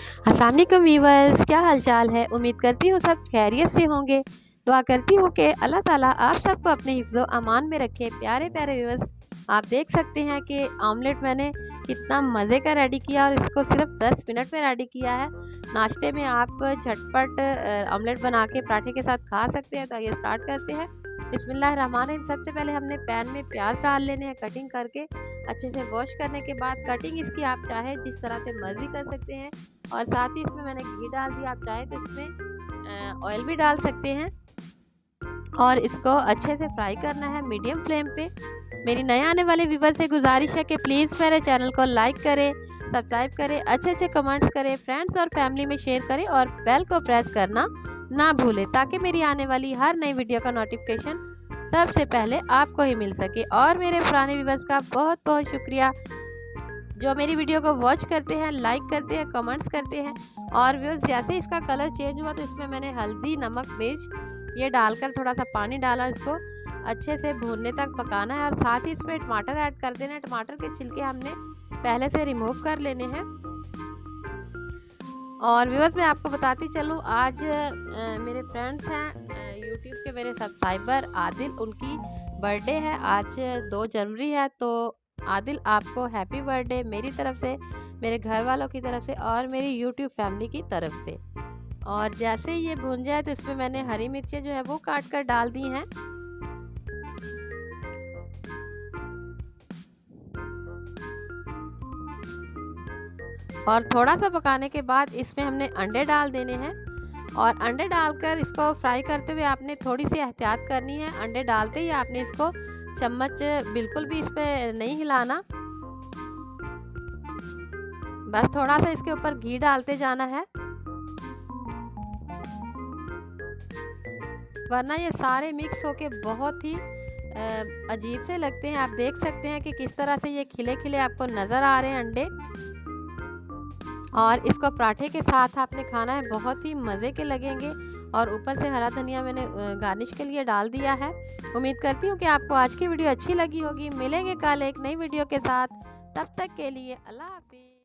अस्सलाम वालेकुम वीवर्स, क्या हालचाल है। उम्मीद करती हूँ सब खैरियत से होंगे। दुआ करती हूँ कि अल्लाह ताला आप सबको अपने हिफ्ज़ो अमान में रखे। प्यारे प्यारे व्यूअर्स, आप देख सकते हैं कि ऑमलेट मैंने कितना मज़े का रेडी किया और इसको सिर्फ 10 मिनट में रेडी किया है। नाश्ते में आप झटपट ऑमलेट बना के पराठे के साथ खा सकते हैं। तो आइए स्टार्ट करते हैं। बिस्मिल्लाहिर्रहमानिर्रहीम। सबसे पहले हमने पैन में प्याज डाल लेने हैं कटिंग करके। अच्छे से वॉश करने के बाद कटिंग इसकी आप चाहे जिस तरह से मर्जी कर सकते हैं। और साथ ही इसमें मैंने घी डाल दिया, आप चाहे तो इसमें ऑयल भी डाल सकते हैं। और इसको अच्छे से फ्राई करना है मीडियम फ्लेम पे। मेरी नए आने वाले व्यूवर से गुजारिश है कि प्लीज़ मेरे चैनल को लाइक करें, सब्सक्राइब करें, अच्छे अच्छे कमेंट्स करें, फ्रेंड्स और फैमिली में शेयर करें और बेल को प्रेस करना ना भूलें ताकि मेरी आने वाली हर नई वीडियो का नोटिफिकेशन सबसे पहले आपको ही मिल सके। और मेरे पुराने व्यूवर्स का बहुत बहुत शुक्रिया जो मेरी वीडियो को वॉच करते हैं, लाइक करते हैं, कमेंट्स करते हैं। और व्यूअर्स, जैसे इसका कलर चेंज हुआ तो इसमें मैंने हल्दी, नमक, मिर्च ये डालकर थोड़ा सा पानी डाला। इसको अच्छे से भूनने तक पकाना है और साथ ही इसमें टमाटर ऐड कर देना है। टमाटर के छिलके हमने पहले से रिमूव कर लेने हैं। और व्यूअर्स, मैं आपको बताती चलूँ, आज मेरे फ्रेंड्स हैं यूट्यूब के मेरे सब्सक्राइबर आदिल, उनकी बर्थडे है। आज 2 जनवरी है। तो आदिल, आपको हैप्पी बर्थडे मेरी तरफ से, मेरे घर वालों की तरफ से और मेरी यूट्यूब फैमिली की तरफ से। और जैसे ये भुन जाए तो इसमें मैंने हरी मिर्चें जो है वो काट कर डाल दी हैं। और थोड़ा सा पकाने के बाद इसमें हमने अंडे डाल देने हैं। और अंडे डालकर इसको फ्राई करते हुए आपने थोड़ी सी एहतियात करनी है। अंडे डालते ही आपने इसको चम्मच बिल्कुल भी इस पे नहीं हिलाना, बस थोड़ा सा इसके ऊपर घी डालते जाना है, वरना ये सारे मिक्स होके बहुत ही अजीब से लगते हैं। आप देख सकते हैं कि किस तरह से ये खिले खिले आपको नज़र आ रहे हैं अंडे। और इसको पराठे के साथ आपने खाना है, बहुत ही मज़े के लगेंगे। और ऊपर से हरा धनिया मैंने गार्निश के लिए डाल दिया है। उम्मीद करती हूँ कि आपको आज की वीडियो अच्छी लगी होगी। मिलेंगे कल एक नई वीडियो के साथ, तब तक के लिए अल्लाह हाफिज़।